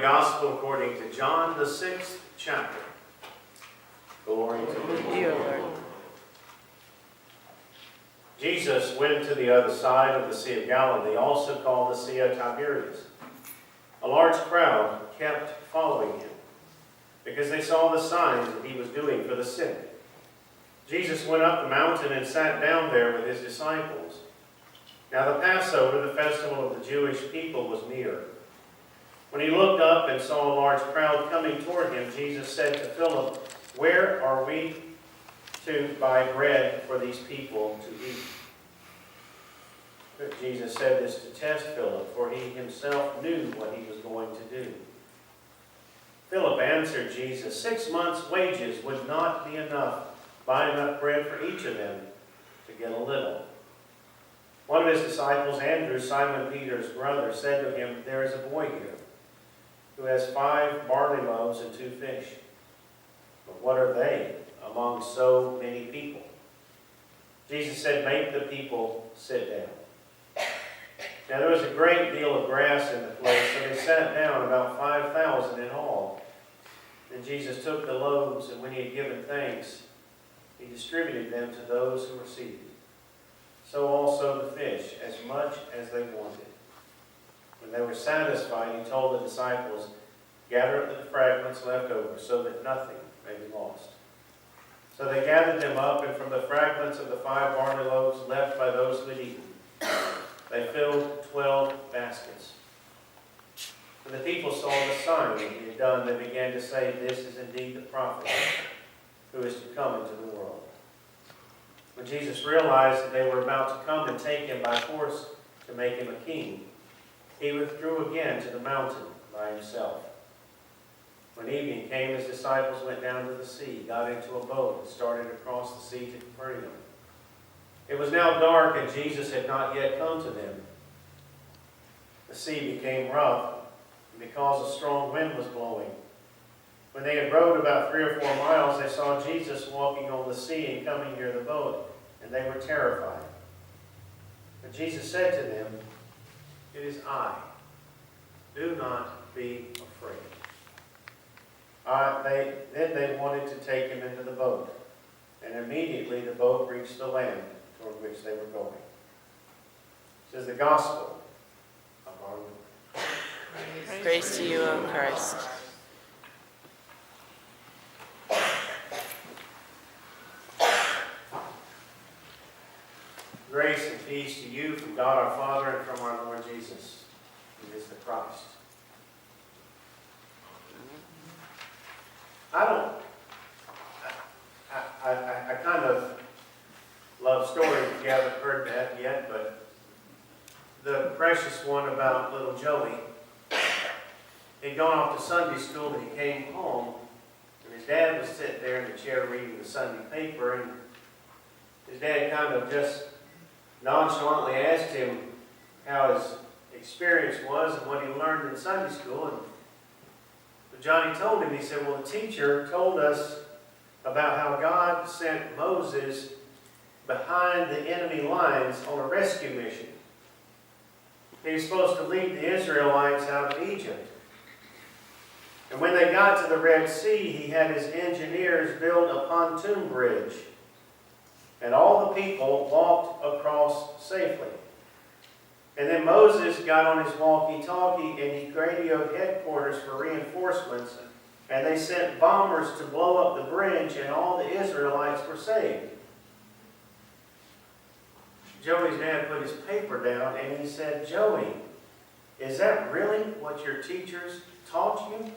Gospel according to John, the 6th chapter. Glory to you, Lord. Jesus went to the other side of the Sea of Galilee, also called the Sea of Tiberias. A large crowd kept following him, because they saw the signs that he was doing for the sick. Jesus went up the mountain and sat down there with his disciples. Now the Passover, the festival of the Jewish people, was near. When he looked up and saw a large crowd coming toward him, Jesus said to Philip, "Where are we to buy bread for these people to eat?" But Jesus said this to test Philip, for he himself knew what he was going to do. Philip answered Jesus, 6 months' wages would not be enough, buy enough bread for each of them to get a little. One of his disciples, Andrew, Simon Peter's brother, said to him, "There is a boy here who has 5 barley loaves and 2 fish. But what are they among so many people?" Jesus said, "Make the people sit down." Now there was a great deal of grass in the place, so they sat down, about 5,000 in all. Then Jesus took the loaves, and when he had given thanks, he distributed them to those who were seated. So also the fish, as much as they wanted. When they were satisfied, he told the disciples, "Gather up the fragments left over, so that nothing may be lost." So they gathered them up, and from the fragments of the 5 barley loaves left by those who had eaten, they filled 12 baskets. When the people saw the sign that he had done, they began to say, "This is indeed the prophet who is to come into the world." When Jesus realized that they were about to come and take him by force to make him a king, he withdrew again to the mountain by himself. When evening came, his disciples went down to the sea, got into a boat, and started across the sea to Capernaum. It was now dark, and Jesus had not yet come to them. The sea became rough, because a strong wind was blowing. When they had rowed about 3 or 4 miles, they saw Jesus walking on the sea and coming near the boat, and they were terrified. But Jesus said to them, "It is I. Do not be afraid." Then they wanted to take him into the boat, and immediately the boat reached the land toward which they were going. This is the gospel of our Lord. Praise to you, O Christ. Grace and peace to you from God our Father and from our Lord Jesus, who is the Christ. I kind of love stories. If you haven't heard that yet, but the precious one about little Joey. He'd gone off to Sunday school and he came home, and his dad was sitting there in the chair reading the Sunday paper, and his dad kind of just nonchalantly asked him how his experience was and what he learned in Sunday school. And Johnny told him, he said, "Well, the teacher told us about how God sent Moses behind the enemy lines on a rescue mission. He was supposed to lead the Israelites out of Egypt. And when they got to the Red Sea, he had his engineers build a pontoon bridge. And all the people walked across safely. And then Moses got on his walkie-talkie and he radioed headquarters for reinforcements. And they sent bombers to blow up the bridge, and all the Israelites were saved." Joey's dad put his paper down and he said, "Joey, is that really what your teachers taught you?"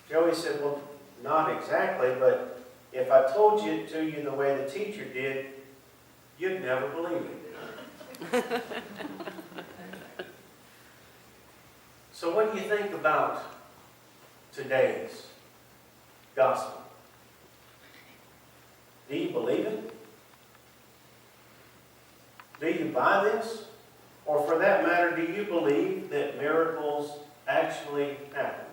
Joey said, "Well, not exactly, but if I told you to you the way the teacher did, you'd never believe it." So what do you think about today's gospel? Do you believe it? Do you buy this? Or for that matter, do you believe that miracles actually happen?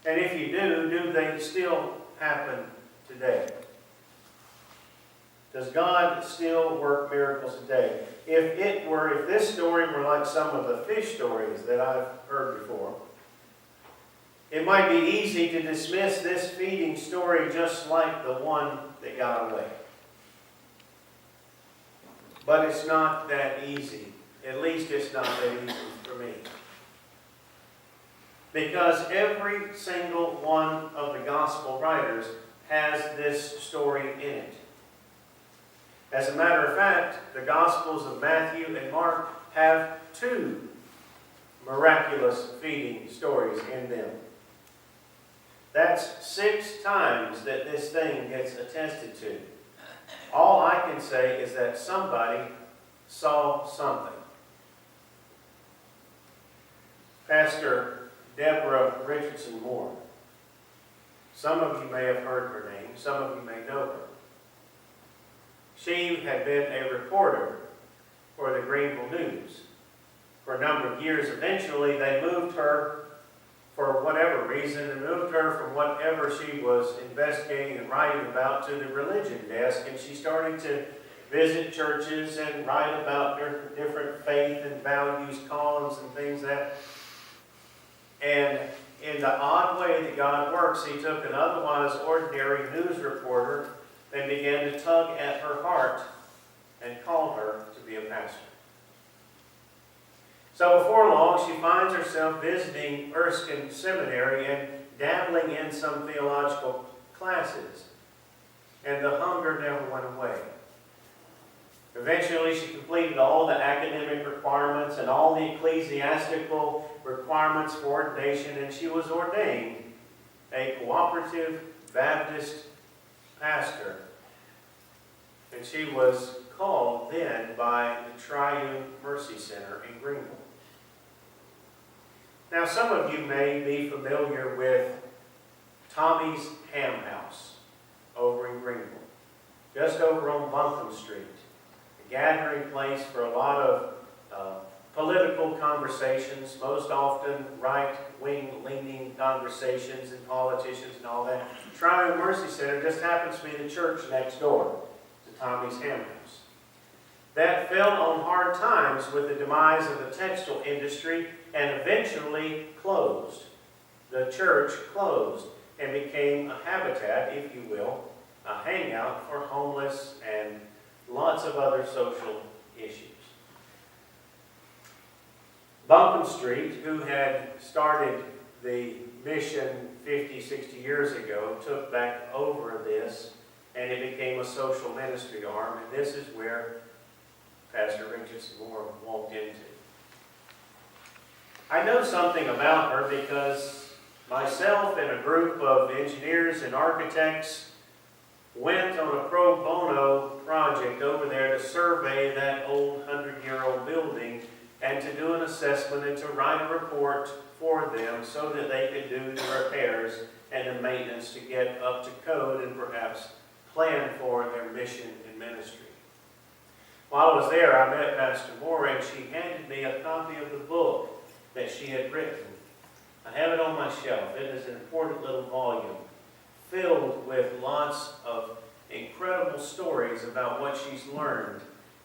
And if you do they still happen today? Does God still work miracles today? If this story were like some of the fish stories that I've heard before, it might be easy to dismiss this feeding story just like the one that got away. But it's not that easy. At least it's not that easy for me. Because every single one of the gospel writers has this story in it. As a matter of fact, the Gospels of Matthew and Mark have 2 miraculous feeding stories in them. That's 6 times that this thing gets attested to. All I can say is that somebody saw something. Pastor Deborah Richardson Moore. Some of you may have heard her name. Some of you may know her. She had been a reporter for the Greenville News for a number of years. Eventually, they moved her, for whatever reason, and moved her from whatever she was investigating and writing about to the religion desk, and she started to visit churches and write about their different faith and values columns and things that. And in the odd way that God works, he took an otherwise ordinary news reporter and began to tug at her heart and call her to be a pastor. So before long, she finds herself visiting Erskine Seminary and dabbling in some theological classes. And the hunger never went away. Eventually, she completed all the academic requirements and all the ecclesiastical requirements for ordination, and she was ordained a cooperative Baptist pastor. And she was called then by the Triune Mercy Center in Greenville. Now, some of you may be familiar with Tommy's Ham House over in Greenville, just over on Buntham Street. A gathering place for a lot of political conversations, most often right-wing leaning conversations and politicians and all that. Triune Mercy Center just happens to be the church next door to Tommy's Ham House. That fell on hard times with the demise of the textile industry and eventually closed. The church closed and became a habitat, if you will, a hangout for homeless and lots of other social issues. Buntham Street, who had started the mission 50, 60 years ago, took back over this, and it became a social ministry arm, and this is where Pastor Richardson Moore walked into. I know something about her because myself and a group of engineers and architects went on a pro bono project over there to survey that old 100-year-old building and to do an assessment and to write a report for them so that they could do the repairs and the maintenance to get up to code and perhaps plan for their mission and ministry. While I was there, I met Pastor Moore, and she handed me a copy of the book that she had written. I have it on my shelf. It is an important little volume filled with lots of incredible stories about what she's learned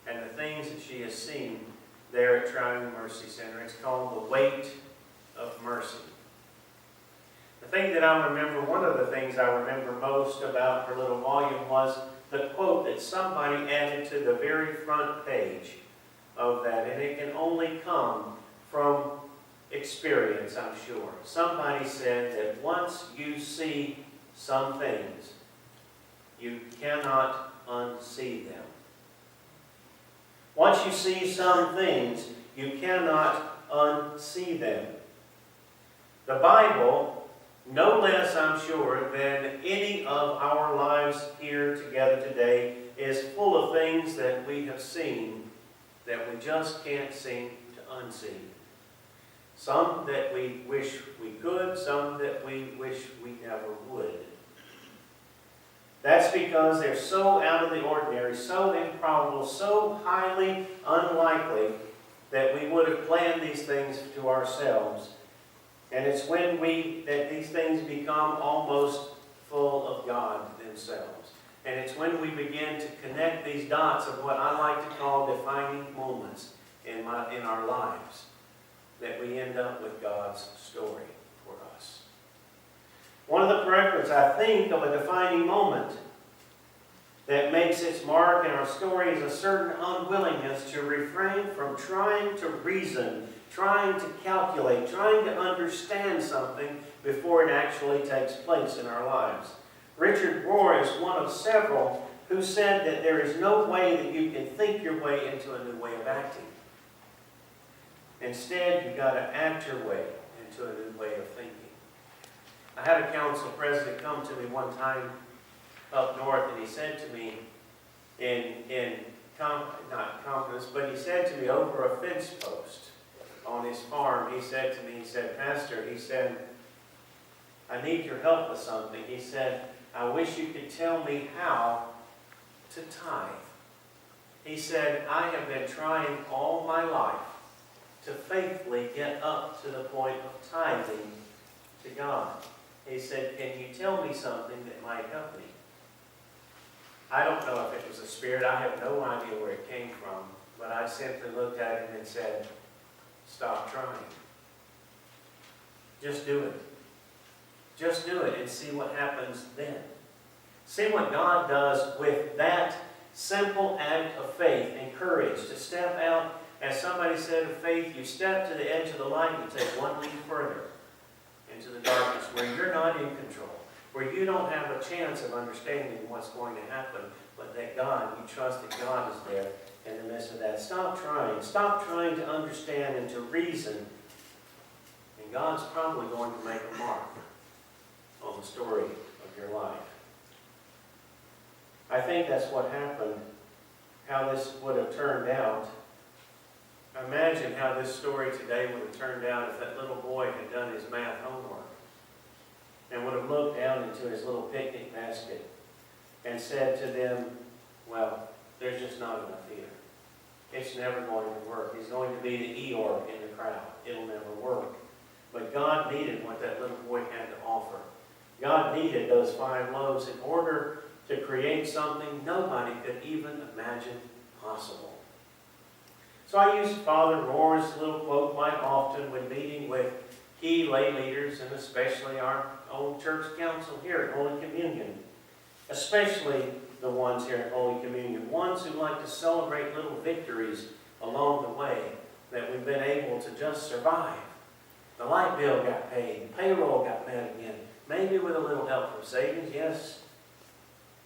and the things that she has seen there at Triune Mercy Center. It's called The Weight of Mercy. The thing that I remember, one of the things I remember most about her little volume was the quote that somebody added to the very front page of that, and it can only come from experience, I'm sure. Somebody said that once you see some things, you cannot unsee them. Once you see some things, you cannot unsee them. The Bible, no less, I'm sure, than any of our lives here together today, is full of things that we have seen that we just can't seem to unsee. Some that we wish we could, some that we wish we never would. That's because they're so out of the ordinary, so improbable, so highly unlikely that we would have planned these things to ourselves. And it's when that these things become almost full of God themselves. And it's when we begin to connect these dots of what I like to call defining moments in our lives that we end up with God's story for us. One of the prerequisites, I think, of a defining moment that makes its mark in our story is a certain unwillingness to refrain from trying to reason, trying to calculate, trying to understand something before it actually takes place in our lives. Richard Rohr is one of several who said that there is no way that you can think your way into a new way of acting. Instead, you've got to act your way into a new way of thinking. I had a council president come to me one time up north, and he said to me, not confidence, but he said to me over a fence post on his farm, he said to me, he said, Pastor, he said, I need your help with something. He said, I wish you could tell me how to tithe. He said, I have been trying all my life to faithfully get up to the point of tithing to God. He said, can you tell me something that might help me? I don't know if it was a spirit. I have no idea where it came from. But I simply looked at him and said, stop trying. Just do it. Just do it and see what happens then. See what God does with that simple act of faith and courage to step out. As somebody said of faith, you step to the edge of the light and you take one leap further into the darkness where you're not in control, where you don't have a chance of understanding what's going to happen, but that God, you trust that God is there in the midst of that. Stop trying. Stop trying to understand and to reason. And God's probably going to make a mark on the story of your life. I think that's what happened, how this would have turned out. Imagine how this story today would have turned out if that little boy had done his math homework and would have looked down into his little picnic basket and said to them, well, there's just not enough here. It's never going to work. He's going to be the Eeyore in the crowd. It'll never work. But God needed what that little boy had to offer. God needed those 5 loaves in order to create something nobody could even imagine possible. So I use Father Rohr's little quote quite often when meeting with key lay leaders and especially our own church council here at Holy Communion. Especially the ones here at Holy Communion. Ones who like to celebrate little victories along the way that we've been able to just survive. The light bill got paid. The payroll got met again. Maybe with a little help from savings, yes.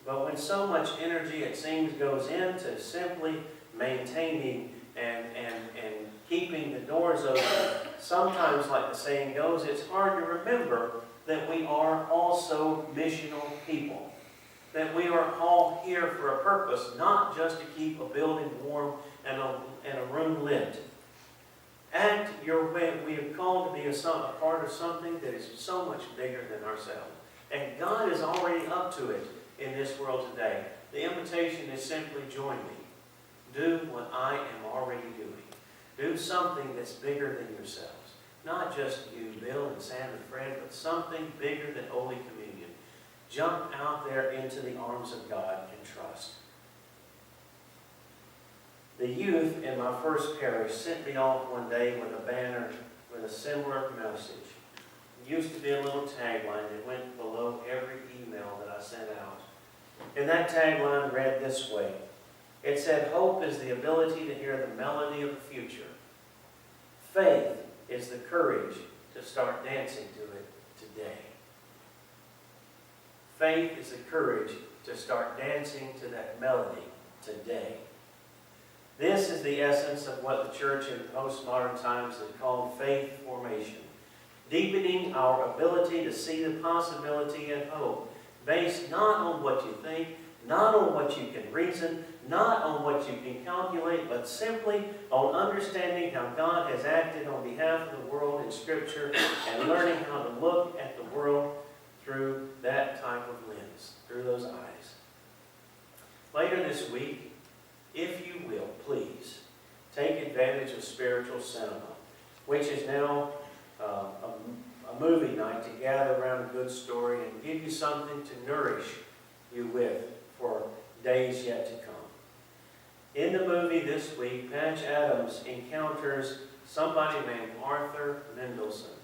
But when so much energy, it seems, goes into simply maintaining and keeping the doors open, sometimes, like the saying goes, it's hard to remember that we are also missional people. That we are all here for a purpose, not just to keep a building warm and a room lit. Act your way. We are called to be a part of something that is so much bigger than ourselves. And God is already up to it in this world today. The invitation is simply join me. Do what I am already doing. Do something that's bigger than yourselves. Not just you, Bill and Sam and Fred, but something bigger than Holy Communion. Jump out there into the arms of God and trust. The youth in my first parish sent me off one day with a banner with a similar message. It used to be a little tagline that went below every email that I sent out. And that tagline read this way. It said, hope is the ability to hear the melody of the future. Faith is the courage to start dancing to it today. Faith is the courage to start dancing to that melody today. This is the essence of what the church in postmodern times has called faith formation. Deepening our ability to see the possibility and hope based not on what you think, not on what you can reason, not on what you can calculate, but simply on understanding how God has acted on behalf of the world in Scripture and learning how to look at the world through that type of lens, through those eyes. Later this week, if you will, please, take advantage of Spiritual Cinema, which is now a movie night to gather around a good story and give you something to nourish you with for days yet to come. In the movie this week, Patch Adams encounters somebody named Arthur Mendelson.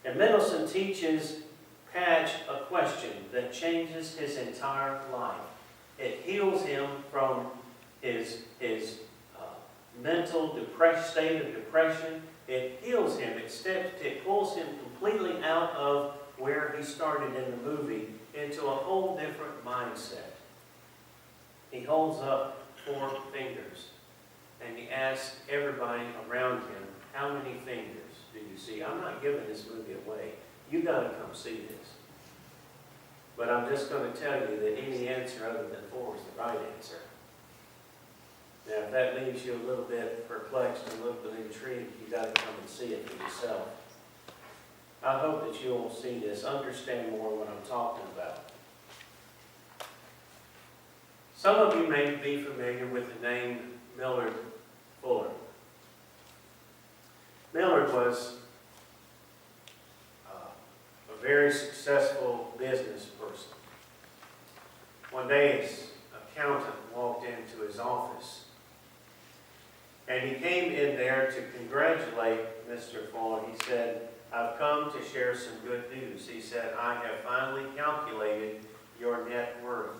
And Mendelson teaches Patch a question that changes his entire life. It heals him from his mental state of depression. It heals him. It pulls him completely out of where he started in the movie into a whole different mindset. He holds up 4 fingers and he asks everybody around him, how many fingers do you see? I'm not giving this movie away. You got to come see this. But I'm just going to tell you that any answer other than 4 is the right answer. Now, if that leaves you a little bit perplexed and a little bit intrigued, you got to come and see it for yourself. I hope that you'll see this, understand more what I'm talking about. Some of you may be familiar with the name Millard Fuller. Millard was a very successful business person. One day his accountant walked into his office and he came in there to congratulate Mr. Fuller. He said, I've come to share some good news. He said, I have finally calculated your net worth.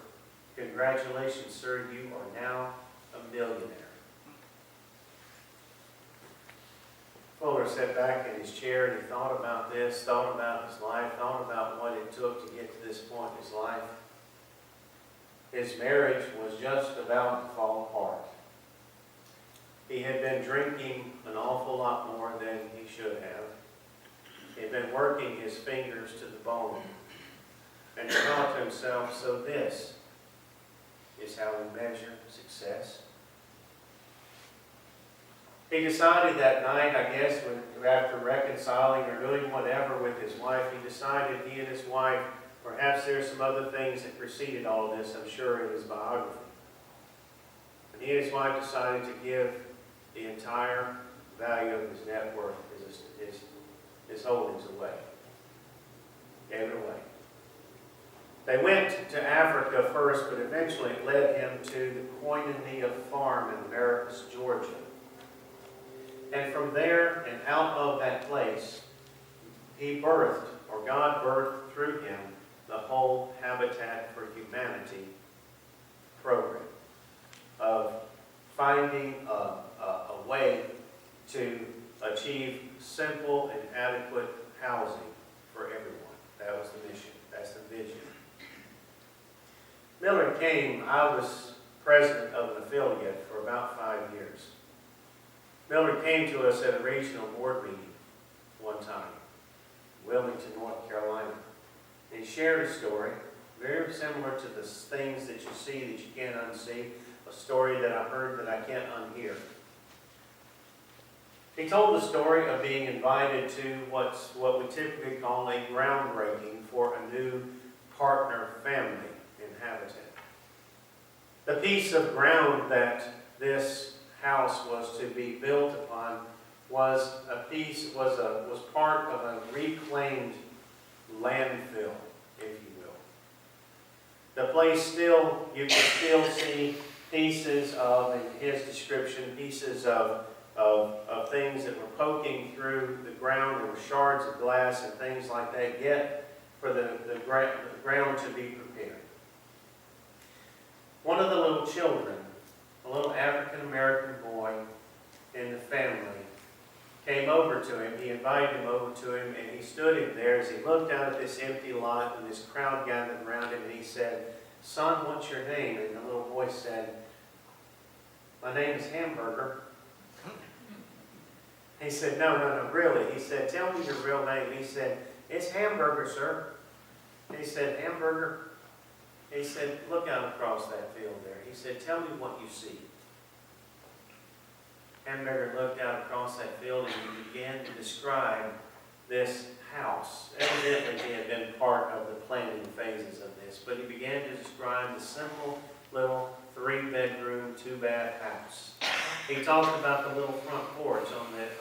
Congratulations, sir, you are now a millionaire. Fuller sat back in his chair and he thought about this, thought about his life, thought about what it took to get to this point in his life. His marriage was just about to fall apart. He had been drinking an awful lot more than he should have. He had been working his fingers to the bone. And he thought to himself, so this is how we measure success. He decided that night, I guess, after reconciling or doing whatever with his wife, he decided he and his wife, perhaps there's some other things that preceded all of this, I'm sure, in his biography. And he and his wife decided to give the entire value of his net worth, his holdings away. Gave it away. They went to Africa first, but eventually it led him to the Koinonia farm in Americus, Georgia. And from there and out of that place, he birthed, or God birthed through him, the whole Habitat for Humanity program of finding a way to achieve simple and adequate housing for everyone. That was the mission. That's the vision. Millard came. I was president of an affiliate for about 5 years. Millard came to us at a regional board meeting one time, Wilmington, North Carolina. And he shared a story very similar to the things that you see that you can't unsee, a story that I heard that I can't unhear. He told the story of being invited to what we typically call a groundbreaking for a new partner family in Habitat. The piece of ground that this house was to be built upon was part of a reclaimed landfill, if you will. The place still, you can still see pieces of, in his description, pieces of things that were poking through the ground. There were shards of glass and things like that, yet for the ground to be prepared. One of the little children, a little African-American boy in the family, came over to him. He invited him over to him, and he stood him there as he looked out at this empty lot and this crowd gathered around him, and he said, "Son, what's your name?" And the little boy said, "My name is Hamburger." He said, No, really. He said, "Tell me your real name." He said, "It's Hamburger, sir." He said, "Hamburger?" He said, "Look out across that field there." He said, "Tell me what you see." Hamburger looked out across that field and he began to describe this house. Evidently he had been part of the planning phases of this, but he began to describe the simple little 3-bedroom, 2-bath house. He talked about the little front porch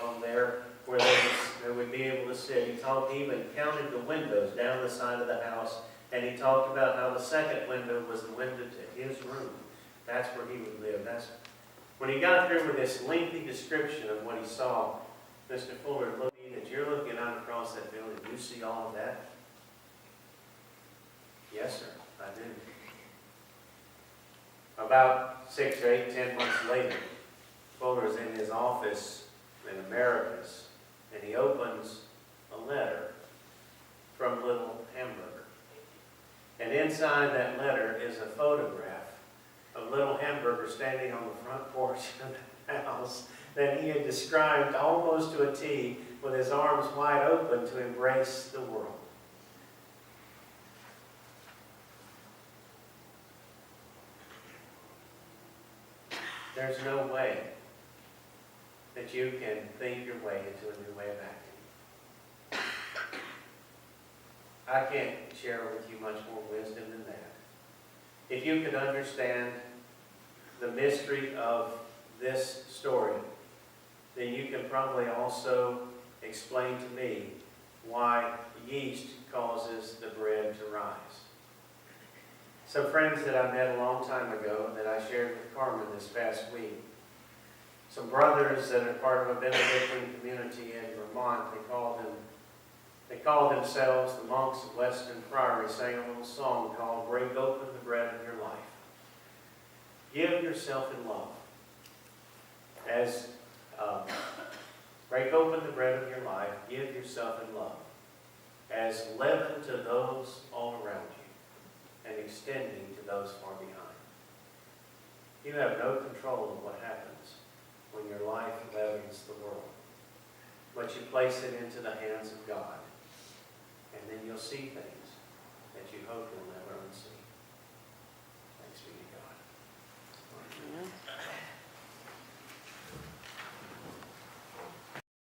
on there where they would be able to sit. He even counted the windows down the side of the house And he talked about how the second window was the window to his room. That's where he would live. When he got through with this lengthy description of what he saw, Mr. Fuller looked at me, as you're looking out across that building, you see all of that? Yes, sir, I do. About 6 or 8, 10 months later, Fuller's in his office in Americas, and he opens a letter from Little Hamburger. And inside that letter is a photograph of Little Hamburger standing on the front porch of the house that he had described almost to a T, with his arms wide open to embrace the world. There's no way that you can think your way into a new way of acting. I can't share with you much more wisdom than that. If you could understand the mystery of this story, then you can probably also explain to me why yeast causes the bread to rise. Some friends that I met a long time ago that I shared with Carmen this past week, some brothers that are part of a Benedictine community in Vermont, they called themselves the monks of Weston Priory, sang a little song called "Break Open the Bread of Your Life." Give yourself in love. Break open the bread of your life, give yourself in love, as leaven to those all around you, and extending to those far behind. You have no control of what happens when your life leavens the world, but you place it into the hands of God, and then you'll see things that you hope you'll never unsee.